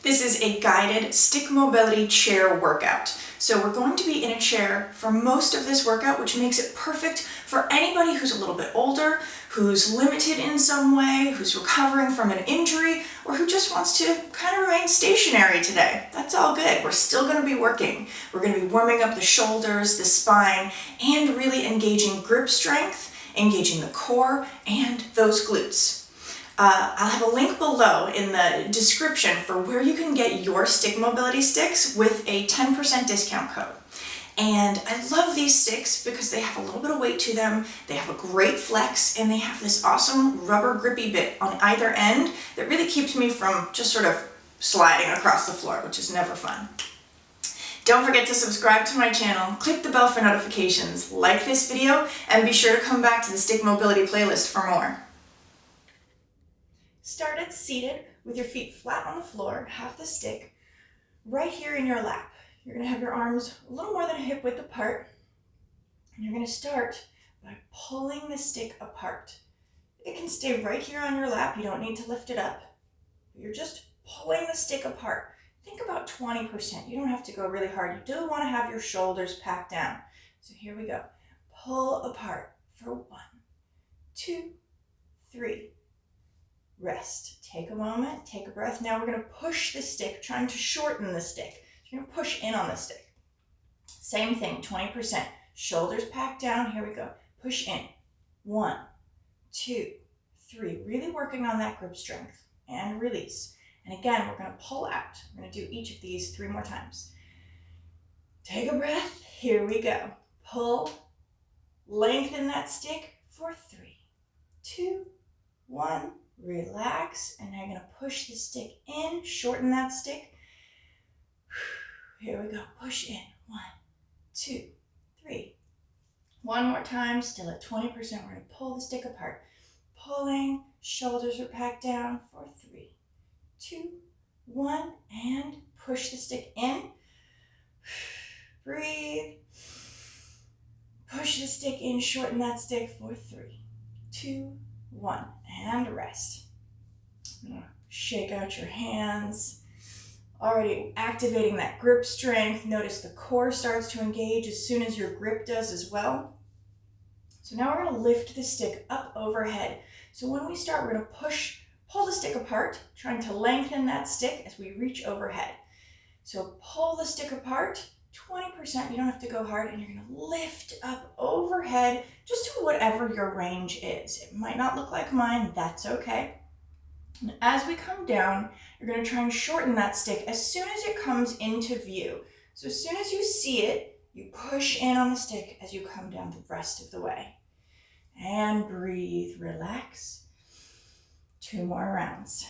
This is a guided stick mobility chair workout. So we're going to be in a chair for most of this workout, which makes it perfect for anybody who's a little bit older, who's limited in some way, who's recovering from an injury, or who just wants to kind of remain stationary today. That's all good. We're still going to be working. We're going to be warming up the shoulders, the spine, and really engaging grip strength, engaging the core, and those glutes. I'll have a link below in the description for where you can get your stick mobility sticks with a 10% discount code. And I love these sticks because they have a little bit of weight to them, they have a great flex, and they have this awesome rubber grippy bit on either end that really keeps me from just sort of sliding across the floor, which is never fun. Don't forget to subscribe to my channel, click the bell for notifications, like this video, and be sure to come back to the stick mobility playlist for more. Start it seated with your feet flat on the floor, have the stick right here in your lap. You're going to have your arms a little more than hip width apart, and you're going to start by pulling the stick apart. It can stay right here on your lap. You don't need to lift it up. You're just pulling the stick apart. Think about 20%. You don't have to go really hard. You do want to have your shoulders packed down. So here we go. Pull apart for 1, 2, 3. Rest. Take a moment, take a breath. Now we're going to push the stick, trying to shorten the stick. You're going to push in on the stick. Same thing, 20%. Shoulders packed down. Here we go. Push in. 1, 2, 3. Really working on that grip strength. And release. And again, we're going to pull out. We're going to do each of these 3 more times. Take a breath. Here we go. Pull. Lengthen that stick for 3, 2, 1. Relax, and now you're going to push the stick in, shorten that stick. Here we go, push in. 1, 2, 3. One more time, still at 20%. We're going to pull the stick apart. Pulling, shoulders are packed down for 3, 2, 1, and push the stick in. Breathe. Push the stick in, shorten that stick for 3, 2, 1, and rest. Shake out your hands. Already activating that grip strength. Notice the core starts to engage as soon as your grip does as well. So now we're going to lift the stick up overhead. So when we start, we're going to pull the stick apart, trying to lengthen that stick as we reach overhead. So pull the stick apart, 20%, you don't have to go hard, and you're going to lift up overhead just to whatever your range is. It might not look like mine, that's okay. And as we come down, you're going to try and shorten that stick as soon as it comes into view. So as soon as you see it, you push in on the stick as you come down the rest of the way. And breathe, relax. 2 more rounds,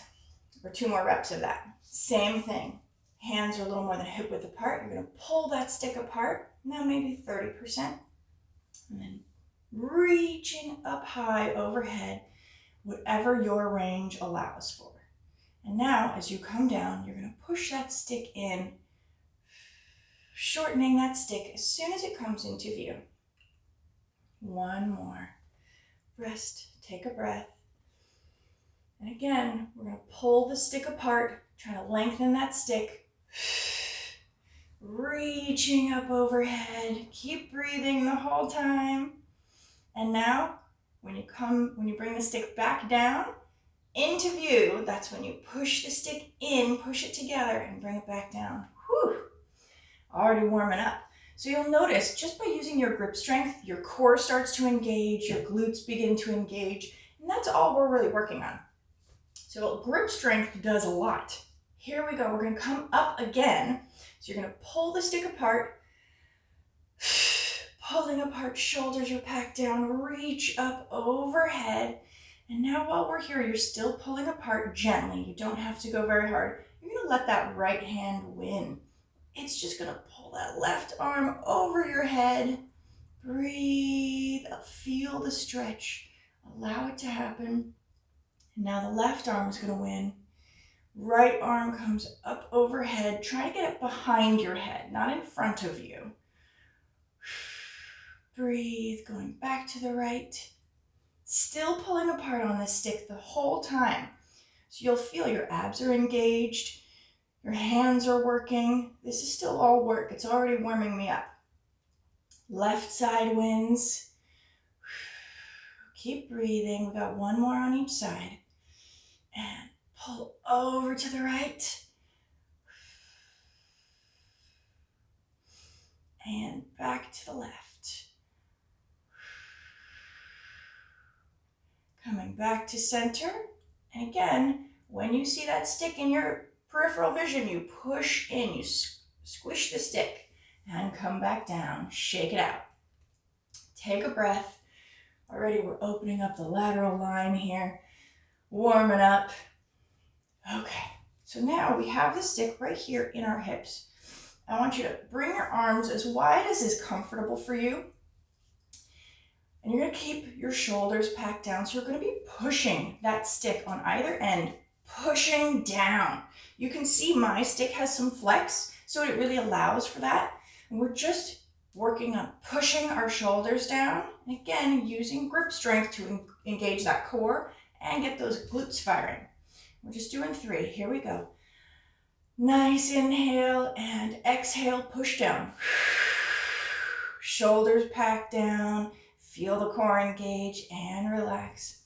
or 2 more reps of that. Same thing. Hands are a little more than hip width apart. You're going to pull that stick apart, now maybe 30%. And then reaching up high overhead, whatever your range allows for. And now, as you come down, you're going to push that stick in, shortening that stick as soon as it comes into view. 1 more. Rest, take a breath. And again, we're going to pull the stick apart, trying to lengthen that stick. Reaching up overhead. Keep breathing the whole time. And now, when you bring the stick back down into view, that's when you push the stick in, push it together, and bring it back down. Whew. Already warming up. So you'll notice, just by using your grip strength, your core starts to engage, your glutes begin to engage, and that's all we're really working on. So grip strength does a lot. Here we go. We're going to come up again. So you're going to pull the stick apart, pulling apart, shoulders are packed down, reach up overhead. And now while we're here, you're still pulling apart gently. You don't have to go very hard. You're going to let that right hand win. It's just going to pull that left arm over your head. Breathe, feel the stretch. Allow it to happen. And now the left arm is going to win. Right arm comes up overhead. Try to get it behind your head, not in front of you. Breathe, going back to the right. Still pulling apart on this stick the whole time. So you'll feel your abs are engaged. Your hands are working. This is still all work. It's already warming me up. Left side wins. Keep breathing. We got one more on each side. And pull over to the right. And back to the left. Coming back to center. And again, when you see that stick in your peripheral vision, you push in, you squish the stick and come back down. Shake it out. Take a breath. Already we're opening up the lateral line here, warming up. Okay, so now we have the stick right here in our hips. I want you to bring your arms as wide as is comfortable for you. And you're gonna keep your shoulders packed down. So you're gonna be pushing that stick on either end, pushing down. You can see my stick has some flex, so it really allows for that. And we're just working on pushing our shoulders down. And again, using grip strength to engage that core and get those glutes firing. We're just doing 3. Here we go. Nice inhale and exhale, push down. Shoulders packed down. Feel the core engage and relax.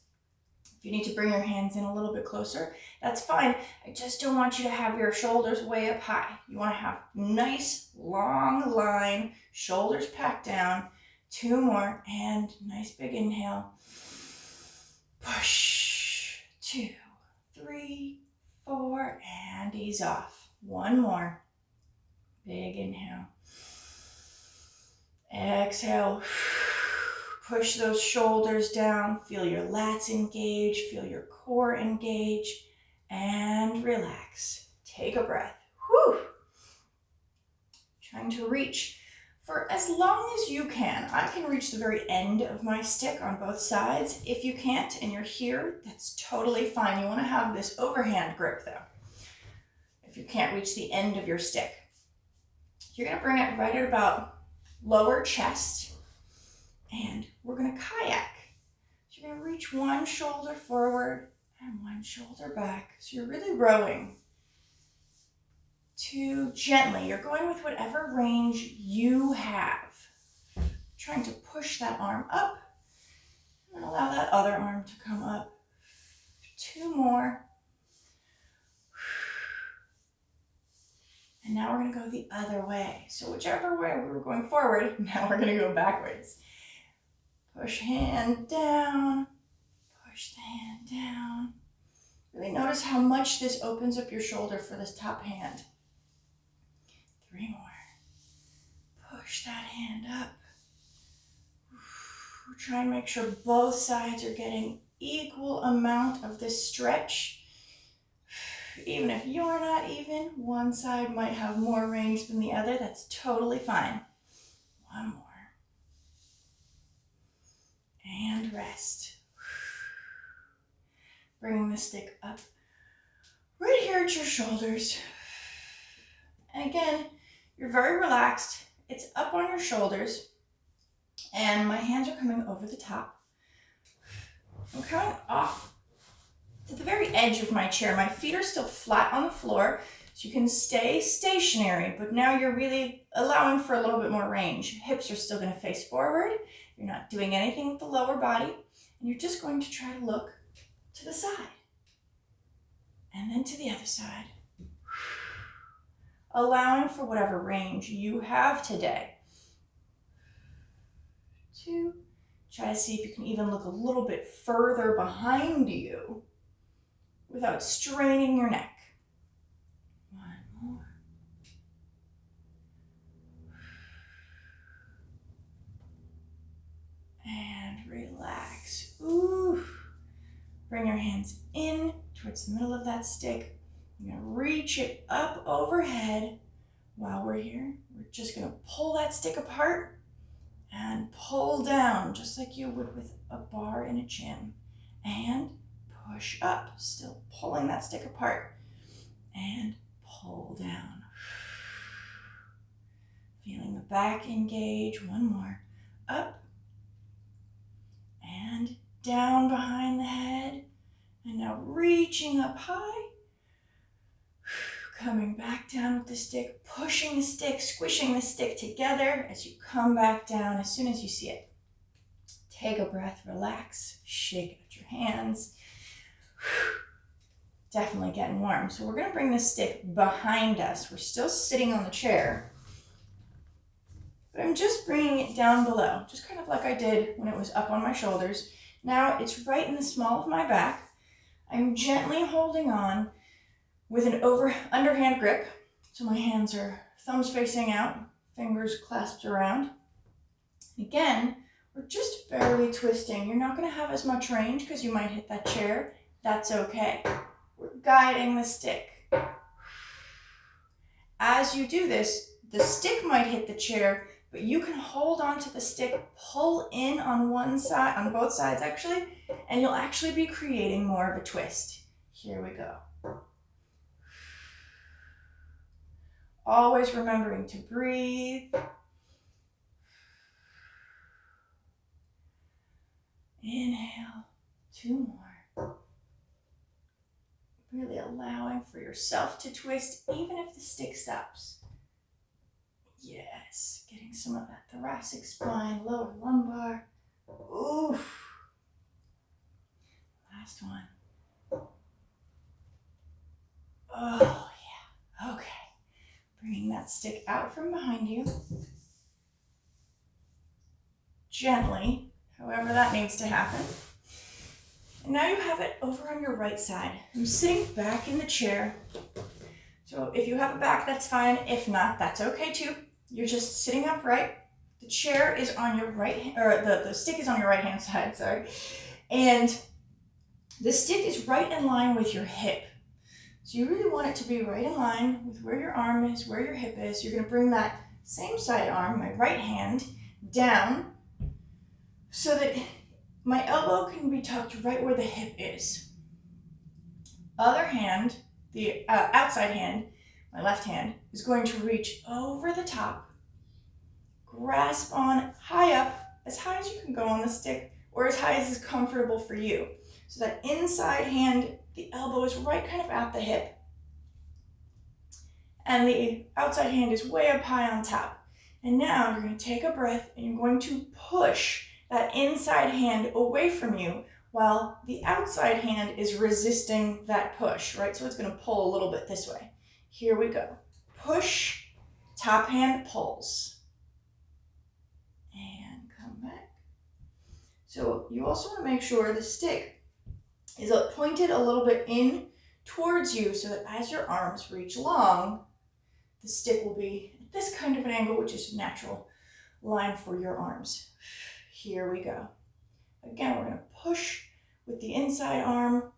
If you need to bring your hands in a little bit closer, that's fine. I just don't want you to have your shoulders way up high. You want to have nice long line, shoulders packed down. 2 more and nice big inhale. Push. 2, 3, 4 and ease off. 1 more. Big inhale. Exhale. Push those shoulders down, feel your lats engage, feel your core engage, and relax. Take a breath. Whew. Trying to reach for as long as you can. I can reach the very end of my stick on both sides. If you can't and you're here, that's totally fine. You want to have this overhand grip though. If you can't reach the end of your stick. You're going to bring it right at about lower chest. And we're going to kayak. So you're going to reach one shoulder forward and one shoulder back. So you're really rowing too gently. You're going with whatever range you have. Trying to push that arm up and allow that other arm to come up. 2 more. And now we're going to go the other way. So whichever way we were going forward, now we're going to go backwards. Push hand down, push the hand down. Really notice how much this opens up your shoulder for this top hand. 3 more. Push that hand up. Try and make sure both sides are getting equal amount of this stretch. Even if you're not even, one side might have more range than the other. That's totally fine. 1 more. And rest. Bringing the stick up right here at your shoulders. And again, you're very relaxed. It's up on your shoulders. And my hands are coming over the top. I'm coming off to the very edge of my chair. My feet are still flat on the floor, so you can stay stationary, but now you're really allowing for a little bit more range. Hips are still going to face forward. You're not doing anything with the lower body, and you're just going to try to look to the side and then to the other side, allowing for whatever range you have today. 2, try to see if you can even look a little bit further behind you without straining your neck. 1 more. And relax. Ooh. Bring your hands in towards the middle of that stick. You're going to reach it up overhead. While we're here, we're just going to pull that stick apart and pull down just like you would with a bar in a gym. And push up, still pulling that stick apart. And pull down. Feeling the back engage. 1 more. Up and down behind the head. And now reaching up high. Coming back down with the stick, pushing the stick, squishing the stick together as you come back down as soon as you see it. Take a breath, relax, shake out your hands. Definitely getting warm. So we're going to bring the stick behind us. We're still sitting on the chair, but I'm just bringing it down below, just kind of like I did when it was up on my shoulders. Now it's right in the small of my back. I'm gently holding on with an underhand grip. So my hands are thumbs facing out, fingers clasped around. Again, we're just barely twisting. You're not going to have as much range because you might hit that chair. That's okay. We're guiding the stick. As you do this, the stick might hit the chair, but you can hold onto the stick, pull in on one side, on both sides actually, and you'll actually be creating more of a twist. Here we go. Always remembering to breathe. Inhale, 2 more. Really allowing for yourself to twist even if the stick stops. Yes, getting some of that thoracic spine, lower lumbar. Oof. Last one. Oh yeah, okay. Bringing that stick out from behind you. Gently, however that needs to happen. And now you have it over on your right side. I'm sitting back in the chair. So if you have a back, that's fine. If not, that's okay too. You're just sitting upright. The chair is on your right, or the stick is on your right hand side, sorry. And the stick is right in line with your hip. So you really want it to be right in line with where your arm is, where your hip is. You're gonna bring that same side arm, my right hand, down so that my elbow can be tucked right where the hip is. Other hand, the outside hand, my left hand, is going to reach over the top, grasp on high up, as high as you can go on the stick, or as high as is comfortable for you. So that inside hand, the elbow is right kind of at the hip, and the outside hand is way up high on top. And now you're going to take a breath and you're going to push that inside hand away from you while the outside hand is resisting that push, right? So it's going to pull a little bit this way. Here we go. Push, top hand pulls. And come back. So you also want to make sure the stick is pointed a little bit in towards you so that as your arms reach long, the stick will be at this kind of an angle, which is a natural line for your arms. Here we go. Again, we're going to push with the inside arm,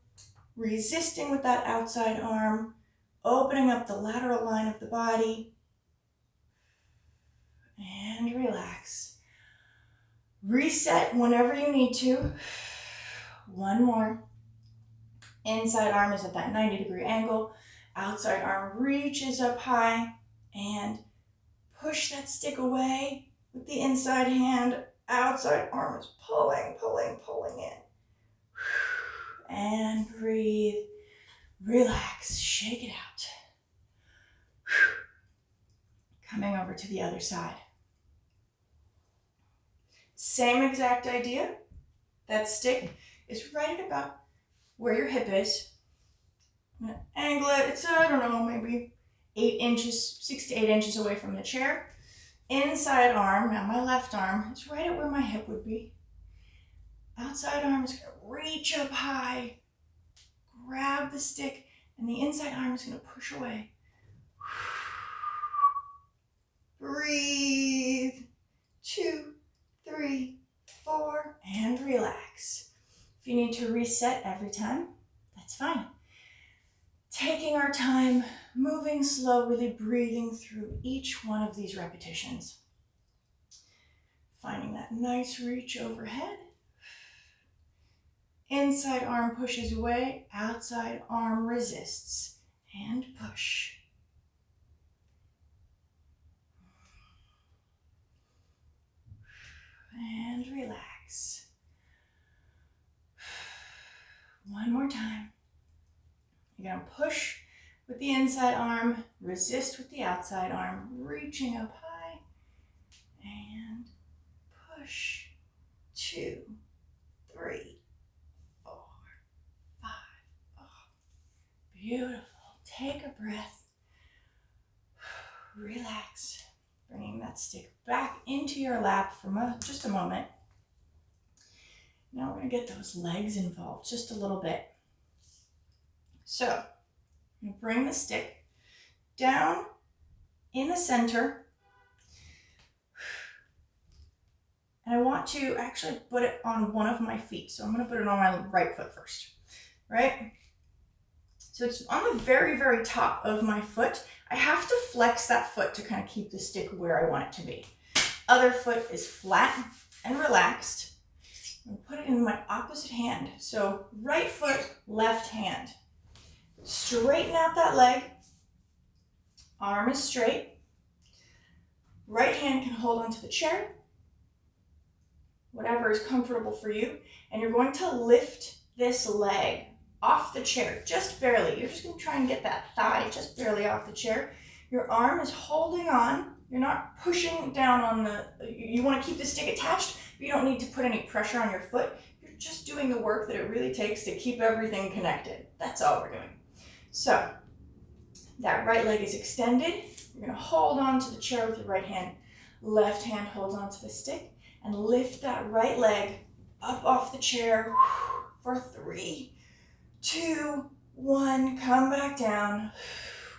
resisting with that outside arm, opening up the lateral line of the body, and relax. Reset whenever you need to. One more. Inside arm is at that 90-degree angle. Outside arm reaches up high and push that stick away with the inside hand. Outside arm is pulling, pulling, pulling in. And breathe. Relax. Shake it out. Coming over to the other side. Same exact idea. That stick is right at about where your hip is. I'm going to angle it. It's, I don't know, maybe 8 inches, 6 to 8 inches away from the chair. Inside arm, now my left arm, is right at where my hip would be. Outside arm is going to reach up high, grab the stick, and the inside arm is going to push away. Breathe. 2, 3, 4, and relax. If you need to reset every time, that's fine. Taking our time, moving slow, really breathing through each one of these repetitions. Finding that nice reach overhead. Inside arm pushes away, outside arm resists, and push. And relax. One more time. You're going to push with the inside arm, resist with the outside arm, reaching up high, and push. 2, 3, 4, 5. Oh, beautiful. Take a breath. Relax. Bringing that stick back into your lap for just a moment. Now we're going to get those legs involved just a little bit. So, I'm going to bring the stick down in the center. And I want to actually put it on one of my feet. So I'm going to put it on my right foot first, right? So it's on the very, very top of my foot. I have to flex that foot to kind of keep the stick where I want it to be. Other foot is flat and relaxed. I'm going to put it in my opposite hand. So right foot, left hand. Straighten out that leg. Arm is straight. Right hand can hold onto the chair. Whatever is comfortable for you. And you're going to lift this leg off the chair, just barely. You're just going to try and get that thigh just barely off the chair. Your arm is holding on. You're not pushing down on you want to keep the stick attached, but you don't need to put any pressure on your foot. You're just doing the work that it really takes to keep everything connected. That's all we're doing. So, that right leg is extended. You're going to hold on to the chair with your right hand. Left hand holds on to the stick. And lift that right leg up off the chair for 3, 2, 1. Come back down.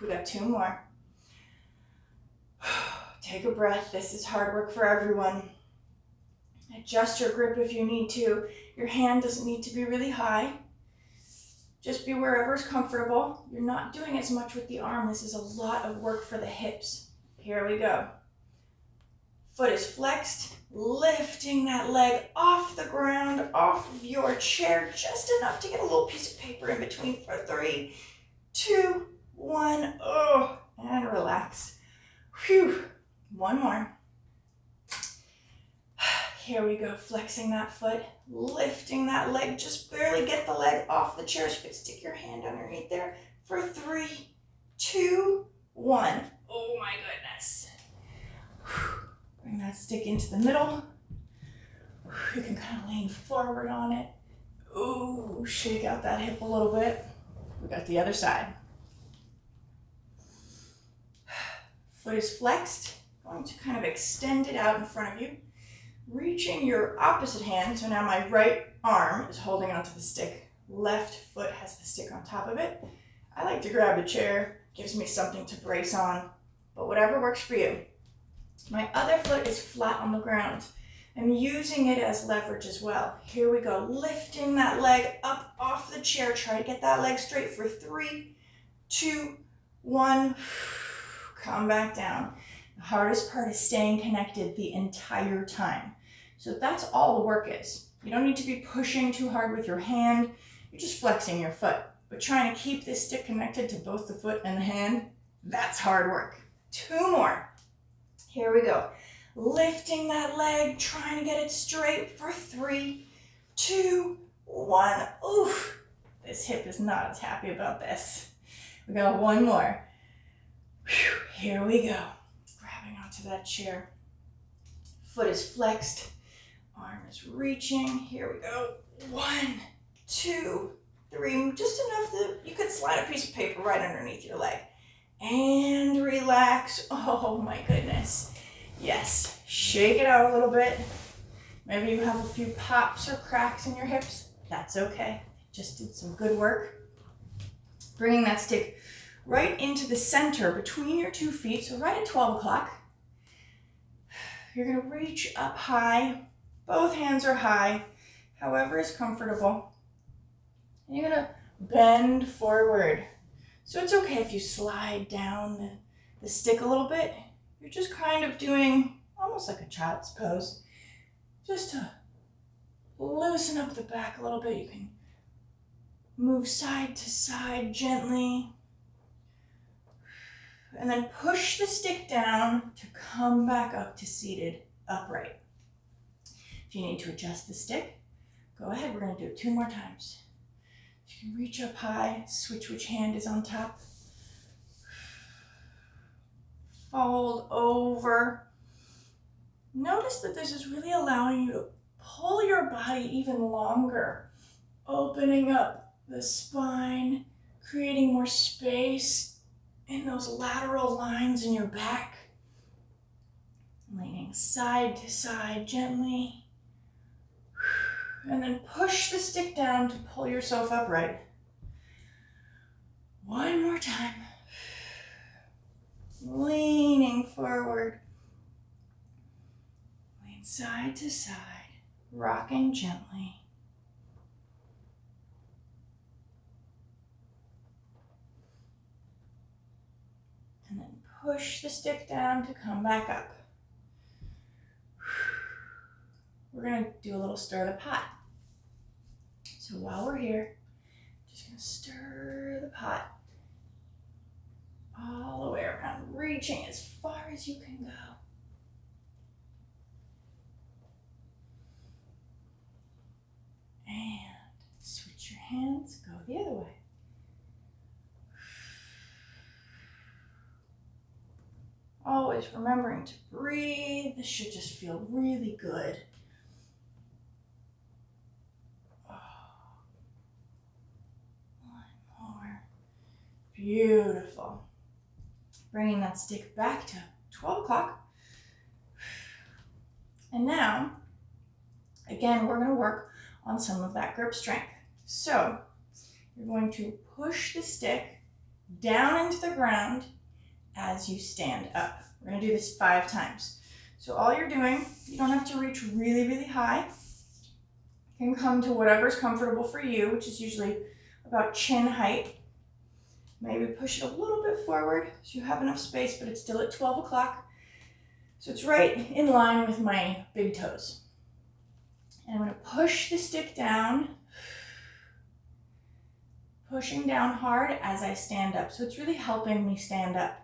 We got 2 more. Take a breath. This is hard work for everyone. Adjust your grip if you need to. Your hand doesn't need to be really high. Just be wherever is comfortable. You're not doing as much with the arm. This is a lot of work for the hips. Here we go. Foot is flexed, lifting that leg off the ground, off of your chair, just enough to get a little piece of paper in between for 3, 2, 1. Oh, and relax. Whew. 1 more. Here we go, flexing that foot, lifting that leg, just barely get the leg off the chair so you can stick your hand underneath there for 3, 2, 1. Oh my goodness. Whew. Bring that stick into the middle. You can kind of lean forward on it. Ooh, shake out that hip a little bit. We got the other side. Foot is flexed. Going to kind of extend it out in front of you. Reaching your opposite hand. So now my right arm is holding onto the stick. Left foot has the stick on top of it. I like to grab a chair. Gives me something to brace on. But whatever works for you. My other foot is flat on the ground. I'm using it as leverage as well. Here we go, lifting that leg up off the chair. Try to get that leg straight for 3, 2, 1. Come back down. The hardest part is staying connected the entire time. So that's all the work is. You don't need to be pushing too hard with your hand. You're just flexing your foot. But trying to keep this stick connected to both the foot and the hand, that's hard work. 2 more. Here we go. Lifting that leg, trying to get it straight for 3, 2, 1. Oof, this hip is not as happy about this. We got 1 more. Whew, here we go. Grabbing onto that chair. Foot is flexed. Arm is reaching. Here we go. 1, 2, 3. Just enough that you could slide a piece of paper right underneath your leg. And relax. Oh my goodness. Yes, shake it out a little bit. Maybe you have a few pops or cracks in your hips. That's okay. Just did some good work. Bringing that stick right into the center between your 2 feet, so right at 12 o'clock. You're going to reach up high. Both hands are high, however is comfortable. And you're going to bend forward. So it's okay if you slide down the stick a little bit. You're just kind of doing almost like a child's pose. Just to loosen up the back a little bit. You can move side to side gently. And then push the stick down to come back up to seated upright. If you need to adjust the stick, go ahead. We're going to do it 2 more times. You can reach up high, switch which hand is on top. fold over. Notice that this is really allowing you to pull your body even longer, opening up the spine, creating more space in those lateral lines in your back. Leaning side to side gently. And then push the stick down to pull yourself upright. One more time. Leaning forward. Lean side to side, rocking gently. And then push the stick down to come back up. We're going to do a little stir the pot. So while we're here, just going to stir the pot all the way around, reaching as far as you can go. And switch your hands, go the other way. Always remembering to breathe. This should just feel really good. One more. Beautiful. Bringing that stick back to 12 o'clock. And now, again, we're going to work on some of that grip strength. So, you're going to push the stick down into the ground as you stand up. We're going to do this 5 times. So all you're doing, you don't have to reach really, really high. You can come to whatever's comfortable for you, which is usually about chin height. Maybe push it a little bit forward so you have enough space, but it's still at 12 o'clock. So it's right in line with my big toes. And I'm going to push the stick down, pushing down hard as I stand up. So it's really helping me stand up.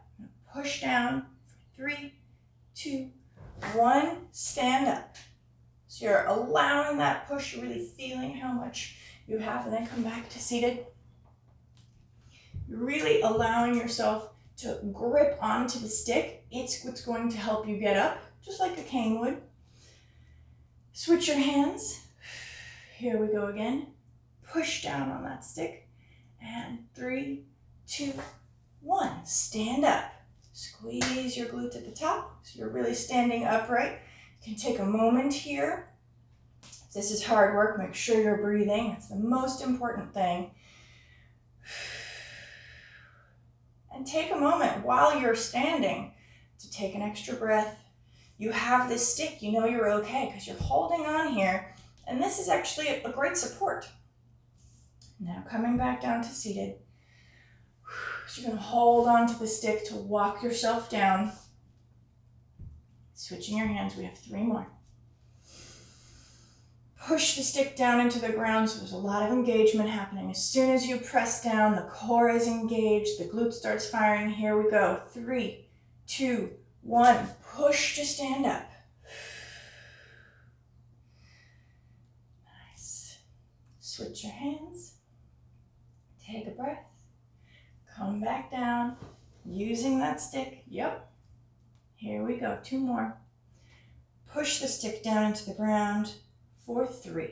Push down for 3, 2, 1, stand up. So you're allowing that push, you're really feeling how much you have, and then come back to seated. You're really allowing yourself to grip onto the stick. It's what's going to help you get up, just like a cane would. Switch your hands. Here we go again. Push down on that stick. And 3, 2, 1, stand up. Squeeze your glutes at the top, so you're really standing upright. You can take a moment here. If this is hard work, make sure you're breathing. That's the most important thing. And take a moment while you're standing to take an extra breath. You have this stick, you know you're okay because you're holding on here, and this is actually a great support. Now coming back down to seated. So you're going to hold on to the stick to walk yourself down. Switching your hands, we have 3 more. Push the stick down into the ground so there's a lot of engagement happening. As soon as you press down, the core is engaged, the glute starts firing. Here we go. 3, 2, 1. Push to stand up. Nice. Switch your hands. Take a breath. Come back down, using that stick. Yep. Here we go. 2 more. Push the stick down into the ground for 3,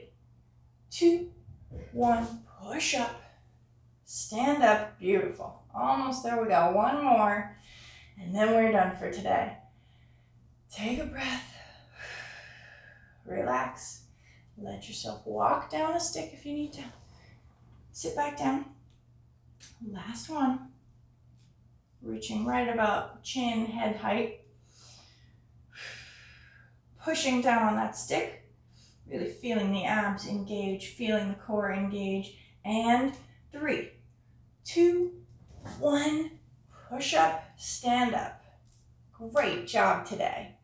2, 1. Push up. Stand up. Beautiful. Almost there we go. 1 more. And then we're done for today. Take a breath. Relax. Let yourself walk down the stick if you need to. Sit back down. Last one. Reaching right about chin, head height. Pushing down on that stick. Really feeling the abs engage, feeling the core engage. And 3, 2, 1. Push up, stand up. Great job today.